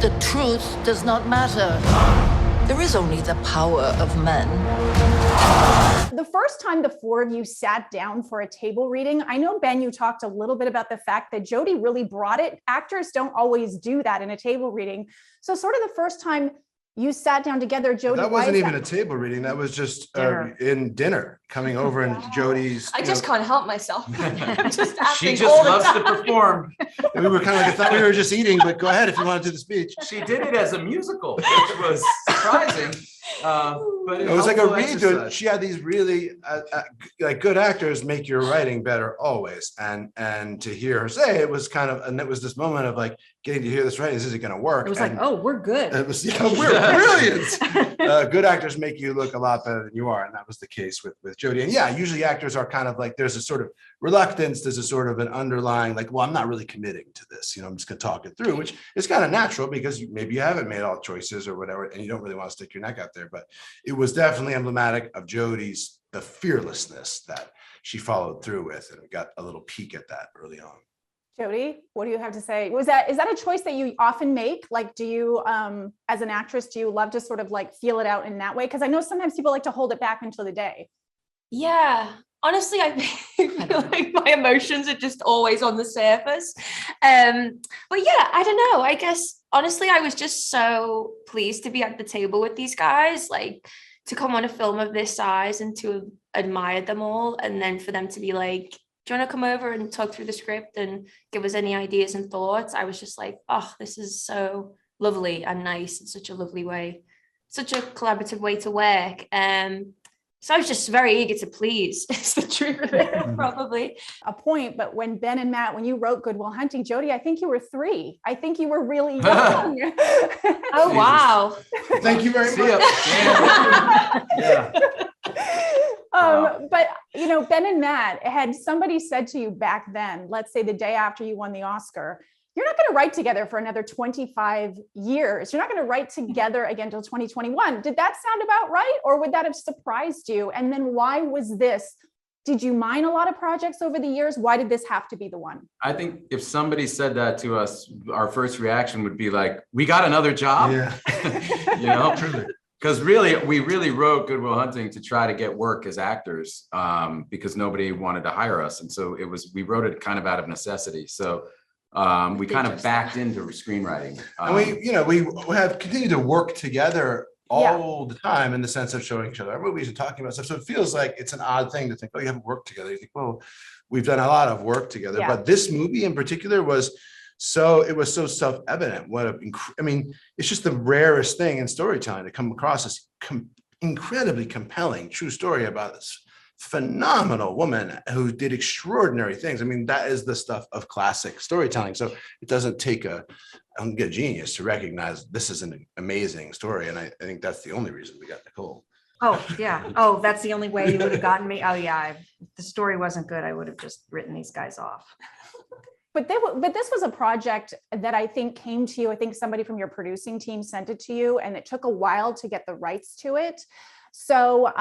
The truth does not matter. There is only the power of men. The first time the four of you sat down for a table reading, I know, Ben, you talked a little bit about the fact that Jodie really brought it. Actors don't always do that in a table reading. So sort of the first time you sat down together, Jodie. That wasn't even a table reading. That was just in dinner, coming over and Jodie's. I just can't help myself. I'm just acting She just loves all the to perform. We were kind of like, I thought we were just eating, but go ahead if you want to do the speech. She did it as a musical, which was surprising. But It was like a helpful read. exercise. She had these really like good actors make your writing better always, and to hear her say it was kind of, and it was this moment of like getting to hear this right. This isn't going to work. It was like, oh, we're good. It was, we're brilliant. Good actors make you look a lot better than you are, and that was the case with Jodie. And yeah, usually actors are kind of like, there's a sort of reluctance. There's a sort of an underlying like, well, I'm not really committing to this. I'm just going to talk it through, which is kind of natural because maybe you haven't made all choices or whatever, and you don't really want to stick your neck out there. But it was definitely emblematic of Jodie's the fearlessness that she followed through with, and we got a little peek at that early on. Jodie, what do you have to say? Is that a choice that you often make? Like, do you, as an actress, do you love to sort of like feel it out in that way? Because I know sometimes people like to hold it back until the day. Yeah, honestly, I feel like my emotions are just always on the surface. But yeah, I don't know. I guess honestly, I was just so pleased to be at the table with these guys, like to come on a film of this size and to admire them all, and then for them to be like, do you want to come over and talk through the script and give us any ideas and thoughts? I was just like, oh, this is so lovely and nice. It's such a lovely way, such a collaborative way to work. So I was just very eager to please. It's the truth of it, probably. A point, but when Ben and Matt, when you wrote Good Will Hunting, Jodie, I think you were 3. I think you were really young. Oh, wow. Thank you very much. Yeah. But Ben and Matt, had somebody said to you back then, let's say the day after you won the Oscar, you're not going to write together for another 25 years. You're not going to write together again until 2021. Did that sound about right? Or would that have surprised you? And then why was this? Did you mine a lot of projects over the years? Why did this have to be the one? I think if somebody said that to us, our first reaction would be like, we got another job. Yeah. Truly. Because we really wrote Good Will Hunting to try to get work as actors, because nobody wanted to hire us. And so we wrote it kind of out of necessity. So we kind of backed into screenwriting. And we have continued to work together all the time in the sense of showing each other our movies and talking about stuff. So it feels like it's an odd thing to think, oh, you haven't worked together. You think, well, we've done a lot of work together. Yeah. But this movie in particular was so self-evident. It's just the rarest thing in storytelling to come across this incredibly compelling true story about this phenomenal woman who did extraordinary things. That is the stuff of classic storytelling. So it doesn't take a genius to recognize this is an amazing story. And I think that's the only reason we got Nicole. Oh, yeah. Oh, that's the only way you would have gotten me. Oh, yeah. If the story wasn't good, I would have just written these guys off. But this was a project that I think came to you. I think somebody from your producing team sent it to you, and it took a while to get the rights to it. So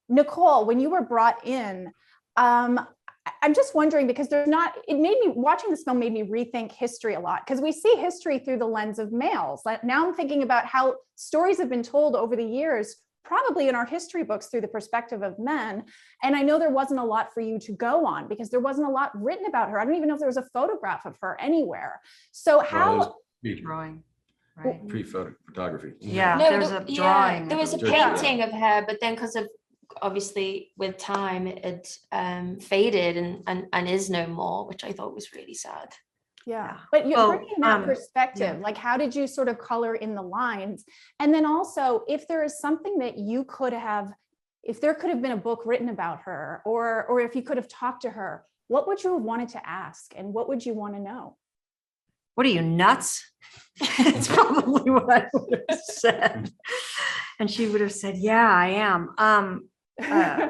Nicole, when you were brought in, I'm just wondering, because watching this film made me rethink history a lot, because we see history through the lens of males. Like, now I'm thinking about how stories have been told over the years, probably in our history books through the perspective of men. And I know there wasn't a lot for you to go on because there wasn't a lot written about her. I don't even know if there was a photograph of her anywhere. So how... Drawing. Right. Pre-photography. Yeah, No, there's a drawing. There was a painting of her, but then because of, obviously, with time, it faded and is no more, which I thought was really sad. Yeah, but you're bringing that perspective, like how did you sort of color in the lines? And then also, if there is something that you could have, if there could have been a book written about her, or if you could have talked to her, what would you have wanted to ask, and what would you want to know? What are you, nuts? It's probably what I would have said. And she would have said, yeah, I am.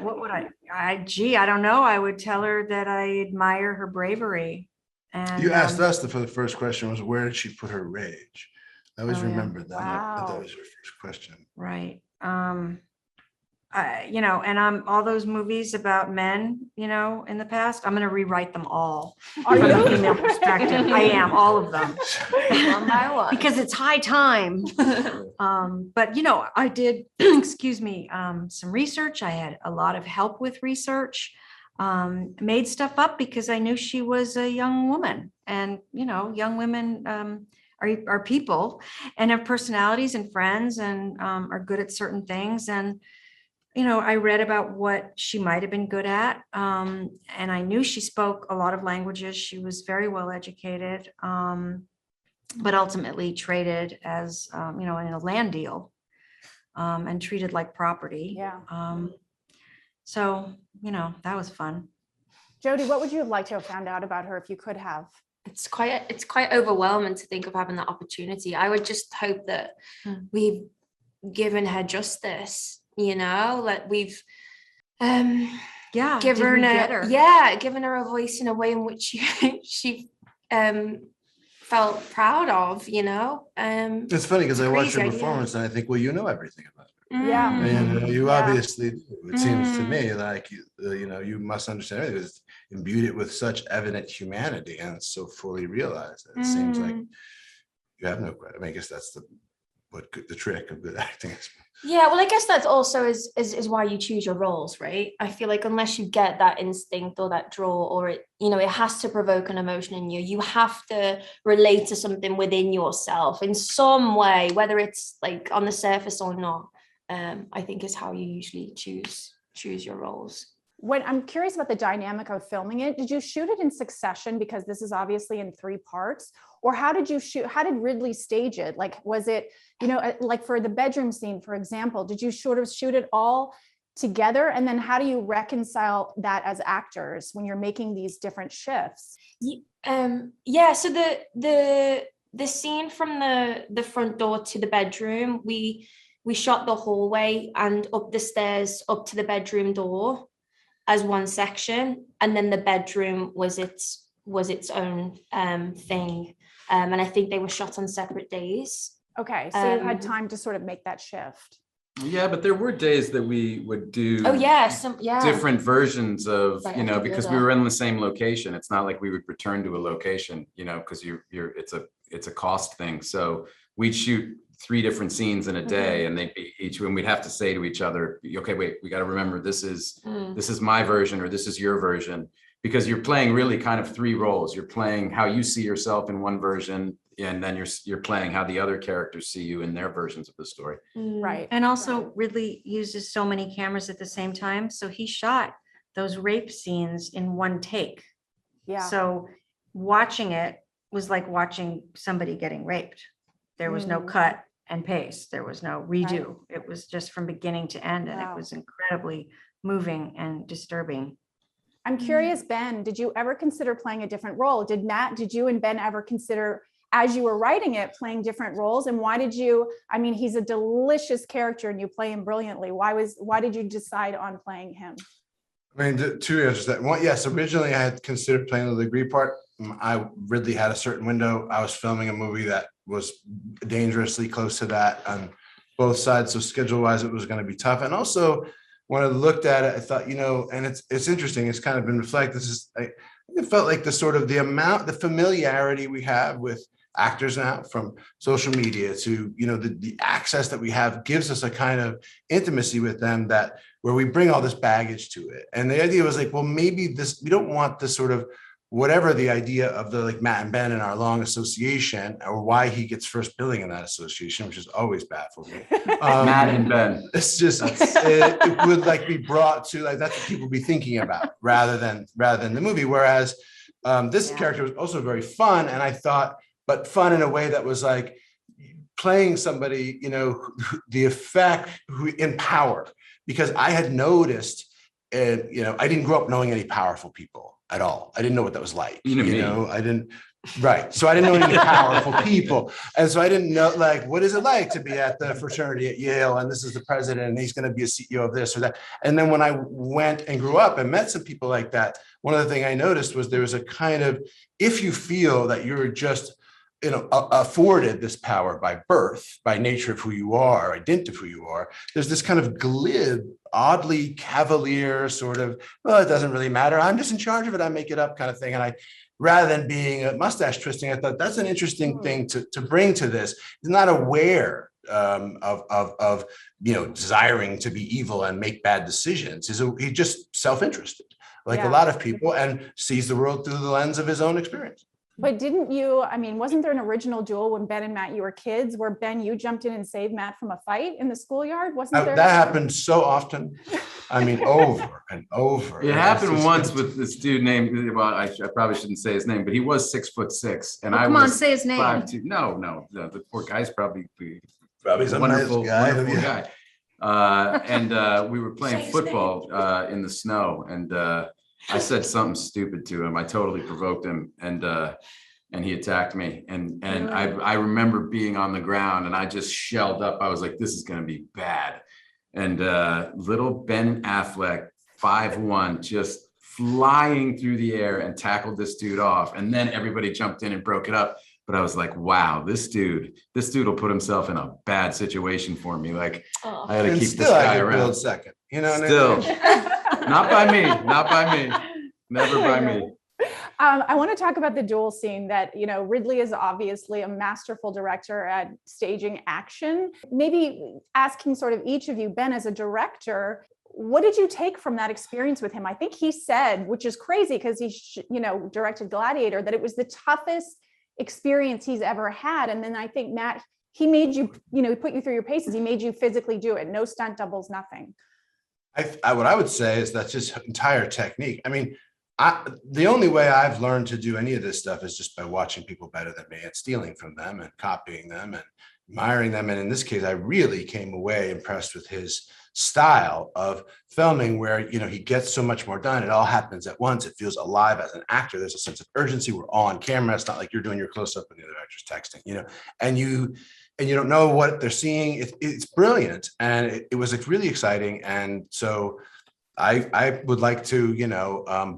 What would I don't know. I would tell her that I admire her bravery. And you asked us for the first question was, where did she put her rage? I always remembered that. Wow. That was your first question. Right. and I'm all those movies about men, in the past, I'm going to rewrite them all Are from a you? female perspective. I am, all of them. One by one. Because it's high time. But I did, excuse me, some research. I had a lot of help with research, made stuff up because I knew she was a young woman, and young women are people and have personalities and friends and are good at certain things. And I read about what she might have been good at, and I knew she spoke a lot of languages. She was very well educated. But ultimately traded as, in a land deal, and treated like property. Yeah. So, that was fun. Jodie, what would you have liked to have found out about her if you could have? It's quite overwhelming to think of having that opportunity. I would just hope that we've given her justice, like we've given her a voice in a way in which she felt proud of, It's funny because I watched your performance and I think, well, everything about it. Yeah. And you Yeah. obviously do. It seems to me like you must understand it. It's imbued it with such evident humanity and it's so fully realized that it seems like you have no credit. I mean, I guess that's the trick of good acting. Yeah, well, I guess that's also is why you choose your roles, right? I feel like unless you get that instinct or that draw, or it has to provoke an emotion in you. You have to relate to something within yourself in some way, whether it's like on the surface or not. I think is how you usually choose your roles. When I'm curious about the dynamic of filming it, did you shoot it in succession because this is obviously in 3 parts, or how did Ridley stage it? Like, was it, like for the bedroom scene, for example, did you sort of shoot it all together? And then how do you reconcile that as actors when you're making these different shifts? So the scene from the front door to the bedroom, we shot the hallway and up the stairs up to the bedroom door as one section, and then the bedroom was its own thing, and I think they were shot on separate days. Okay, so you had time to sort of make that shift. Yeah, but there were days that we would do different versions of, Right, because we were in the same location. It's not like we would return to a location, because it's a cost thing. So we'd shoot 3 different scenes in a day, and they'd be and we'd have to say to each other, okay, wait, we got to remember this is my version or this is your version, because you're playing really kind of 3 roles. You're playing how you see yourself in one version, and then you're playing how the other characters see you in their versions of the story. Right. And also Ridley uses so many cameras at the same time. So he shot those rape scenes in one take. Yeah. So watching it was like watching somebody getting raped. There was no cut and paste. There was no redo. Right. It was just from beginning to end. And Wow. it was incredibly moving and disturbing. I'm curious, Ben, did you ever consider playing a different role? Did you and Ben ever consider, as you were writing it, playing different roles? And why did you, he's a delicious character and you play him brilliantly. Why did you decide on playing him? I mean, 2 answers to that. One, yes, originally I had considered playing the degree part. Ridley had a certain window. I was filming a movie that was dangerously close to that on both sides. So schedule-wise, it was going to be tough. And also, when I looked at it, I thought, and it's interesting. It's kind of been reflected. It felt like the familiarity we have with actors now, from social media to, the access that we have, gives us a kind of intimacy with them where we bring all this baggage to it. And the idea was like, well, maybe we don't want this sort of, whatever the idea of the like Matt and Ben in our long association, or why he gets first billing in that association, which has always baffled me. Matt and Ben. It's just it would like be brought to like that's what people be thinking about rather than the movie. Whereas this character was also very fun, and I thought, but fun in a way that was like playing somebody, the effect in power, because I had noticed, and I didn't grow up knowing any powerful people at all. I didn't know what that was like. I didn't. Right. So I didn't know any powerful people. And so I didn't know, like, what is it like to be at the fraternity at Yale? And this is the president, and he's going to be a CEO of this or that. And then when I went and grew up and met some people like that, one of the things I noticed was there was a kind of, if you feel that you're just afforded this power by birth, by nature of who you are, by dint of who you are, there's this kind of glib, oddly cavalier sort of, well, it doesn't really matter. I'm just in charge of it. I make it up kind of thing. And rather than being a mustache twisting, I thought that's an interesting thing to bring to this. He's not aware of desiring to be evil and make bad decisions. He's just self-interested, like a lot of people, and sees the world through the lens of his own experience. But didn't you, I mean, wasn't there an original duel when Ben and Matt, you were kids, where Ben, you jumped in and saved Matt from a fight in the schoolyard? Wasn't there? That happened so often. I mean, over and over. It happened once with this dude named, well, I probably shouldn't say his name, but he was 6'6", and I Come was on, say his name. 5'2". No, the poor guy's probably some wonderful, nice guy. wonderful guy. And we were playing football in the snow, and I said something stupid to him. I totally provoked him, and he attacked me. And I remember being on the ground, and I just shelled up. I was like, "This is going to be bad." And little Ben Affleck, 5'1", just flying through the air and tackled this dude off. And then everybody jumped in and broke it up. But I was like, "Wow, this dude will put himself in a bad situation for me." Like, I got to keep this guy around. Second, Still. Not by me, never by me. I want to talk about the duel scene that, Ridley is obviously a masterful director at staging action. Maybe asking sort of each of you, Ben, as a director, what did you take from that experience with him? I think he said, which is crazy because he, directed Gladiator, that it was the toughest experience he's ever had. And then I think, Matt, he made you, he put you through your paces. He made you physically do it. No stunt doubles, nothing. What I would say is that's just entire technique. I mean, the only way I've learned to do any of this stuff is just by watching people better than me and stealing from them and copying them and admiring them. And in this case, I really came away impressed with his style of filming where, he gets so much more done. It all happens at once. It feels alive as an actor. There's a sense of urgency. We're all on camera. It's not like you're doing your close-up and the other actor's texting, and you don't know what they're seeing. It's brilliant. And it was really exciting. And so I would like to,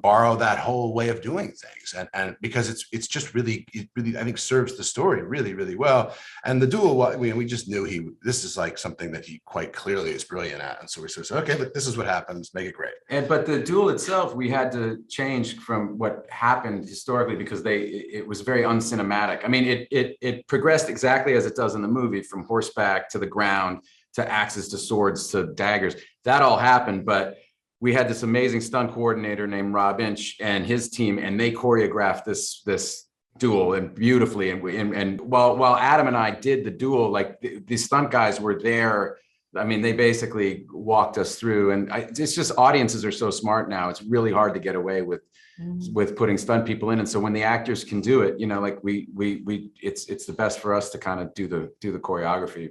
borrow that whole way of doing things. And because it's just really, I think serves the story really, really well. And the duel, we just knew this is like something that he quite clearly is brilliant at. And so we sort of said, okay, look, this is what happens, make it great. But the duel itself, we had to change from what happened historically because it was very uncinematic. I mean, it progressed exactly as it does in the movie, from horseback to the ground, to axes, to swords, to daggers. That all happened, but we had this amazing stunt coordinator named Rob Inch and his team, and they choreographed this duel and beautifully. And while Adam and I did the duel, like the stunt guys were there. I mean, they basically walked us through, and it's just audiences are so smart now. It's really hard to get away with putting stunt people in. And so when the actors can do it, like it's the best for us to kind of do the choreography.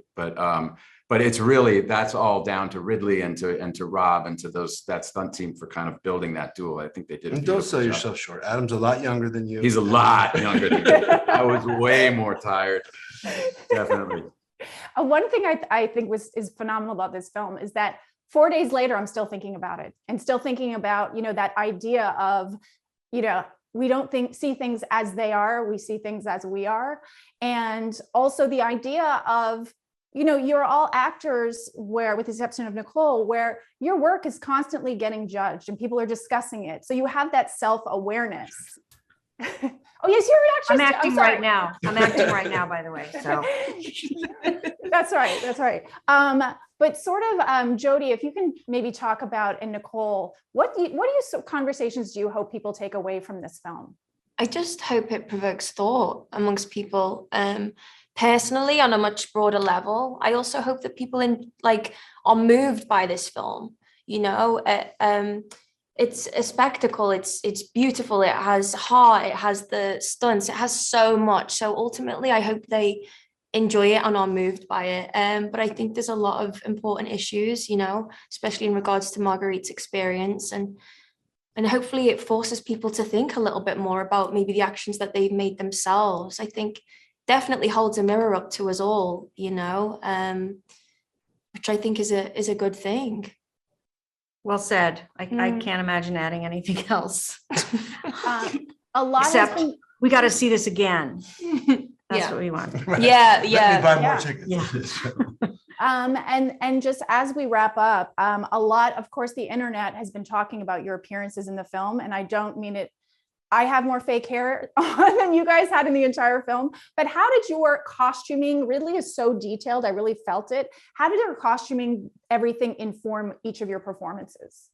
But it's really, that's all down to Ridley and to Rob and to that stunt team for kind of building that duel. I think they did. And don't sell yourself short. Adam's a lot younger than you. He's a lot younger than me. I was way more tired. Definitely. One thing I think is phenomenal about this film is that 4 days later, I'm still thinking about it and still thinking about, that idea of, we don't see things as they are, we see things as we are. And also the idea of, you're all actors where, with the exception of Nicole, where your work is constantly getting judged and people are discussing it. So you have that self-awareness. Oh, yes, your reaction. I'm acting right now. I'm acting right now, by the way. So That's right. But sort of, Jodie, if you can maybe talk about, and Nicole, what conversations do you hope people take away from this film? I just hope it provokes thought amongst people. Personally, on a much broader level, I also hope that people are moved by this film. It's a spectacle. It's beautiful. It has heart. It has the stunts. It has so much. So ultimately, I hope they enjoy it and are moved by it. But I think there's a lot of important issues, especially in regards to Marguerite's experience, and hopefully it forces people to think a little bit more about maybe the actions that they've made themselves. I think definitely holds a mirror up to us all, which I think is a good thing. well said. I can't imagine adding anything else. A lot Except we got to see this again. That's Yeah. what we want. Right. Yeah, Let yeah. me buy more Yeah. tickets. Yeah. And just as we wrap up, a lot, of course, the internet has been talking about your appearances in the film, and I don't mean it. I have more fake hair on than you guys had in the entire film. But how did your costuming? Ridley is so detailed. I really felt it. How did your costuming, everything, inform each of your performances?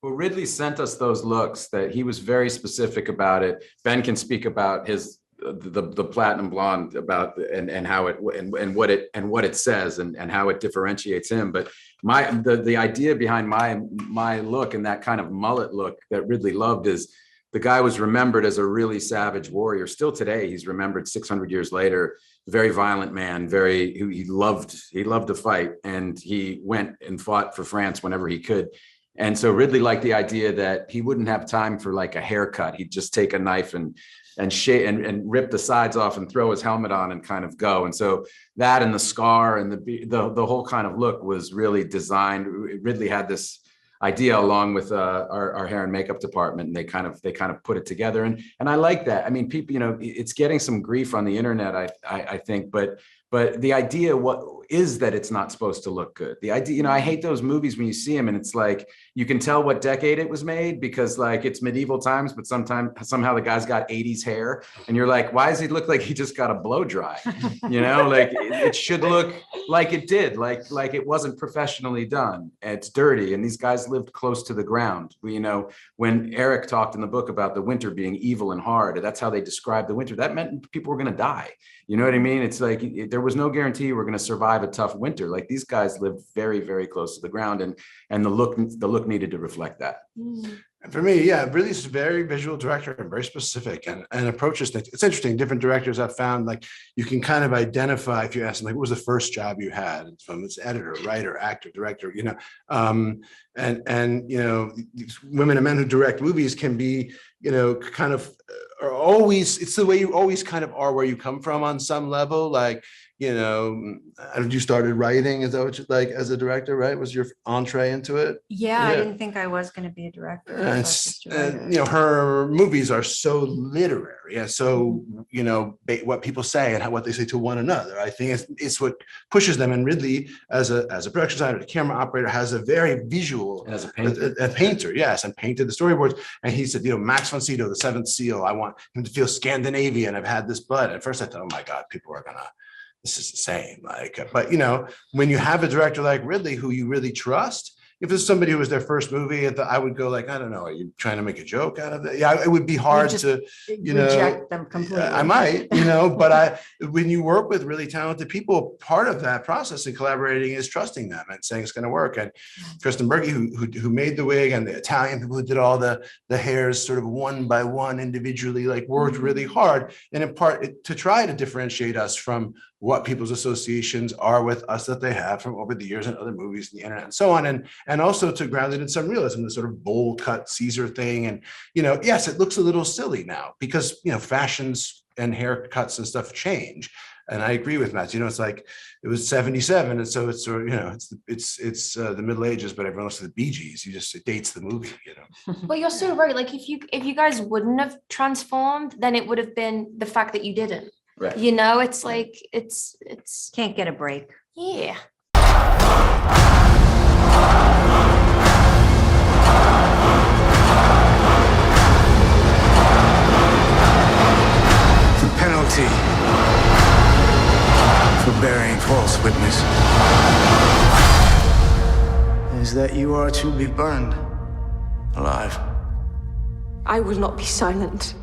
Well, Ridley sent us those looks that he was very specific about it. Ben can speak about his the platinum blonde about and how it and what it says and how it differentiates him. But the idea behind my look and that kind of mullet look that Ridley loved is the guy was remembered as a really savage warrior. Still today, he's remembered 600 years later. Very violent man. He loved to fight, and he went and fought for France whenever he could. And so Ridley liked the idea that he wouldn't have time for like a haircut. He'd just take a knife and rip the sides off and throw his helmet on and kind of go. And so that and the scar and the whole kind of look was really designed. Ridley had this idea along with our hair and makeup department, and they kind of put it together. And I like that. I mean, people, it's getting some grief on the internet, I think, but the idea is that it's not supposed to look good. The idea, I hate those movies when you see them and it's like, you can tell what decade it was made because like it's medieval times, but somehow the guy's got 80s hair and you're like, why does he look like he just got a blow dry? Like it should look like it did, like it wasn't professionally done. It's dirty. And these guys lived close to the ground. When Eric talked in the book about the winter being evil and hard, that's how they described the winter. That meant people were going to die. You know what I mean? It's like there was no guarantee we're going to survive a tough winter. Like these guys lived very, very close to the ground, and the look needed to reflect that. And for me, yeah, really is a very visual director and very specific and approaches things. It's interesting. Different directors I've found, like you can kind of identify if you ask them, like, what was the first job you had? It's from its editor, writer, actor, director, these women and men who direct movies can be, kind of are always, it's the way you always kind of are where you come from on some level. Like, you started writing, is that what you like as a director, right? Was your entree into it? Yeah, I didn't think I was going to be a director. I thought just a writer. Her movies are so literary and so, what people say and what they say to one another. I think it's what pushes them. And Ridley, as a production designer, a camera operator, has a very visual, And as a painter. a painter, yes, and painted the storyboards. And he said, Max von Sydow, the Seventh Seal, I want him to feel Scandinavian. I've had this blood. At first I thought, oh my God, people are gonna, this is insane. But when you have a director like Ridley, who you really trust, if it's somebody who was their first movie, I would go like, I don't know, are you trying to make a joke out of it? Yeah, it would be hard to, reject them completely. I might, but when you work with really talented people, part of that process in collaborating is trusting them and saying it's going to work. And Kristen Berge, who made the wig, and the Italian people who did all the hairs sort of one by one individually, like worked really hard, and in part to try to differentiate us from what people's associations are with us that they have from over the years and other movies and the internet and so on. And also to ground it in some realism, the sort of bowl cut Caesar thing. And, yes, it looks a little silly now because, fashions and haircuts and stuff change. And I agree with Matt, it's like it was 77. And so it's sort of, it's the Middle Ages, but everyone looks at the Bee Gees. It dates the movie, But you're so right. Like if you guys wouldn't have transformed, then it would have been the fact that you didn't. Right. It's like it's Can't get a break. yeah. The penalty for bearing false witness is that you are to be burned alive. I will not be silent.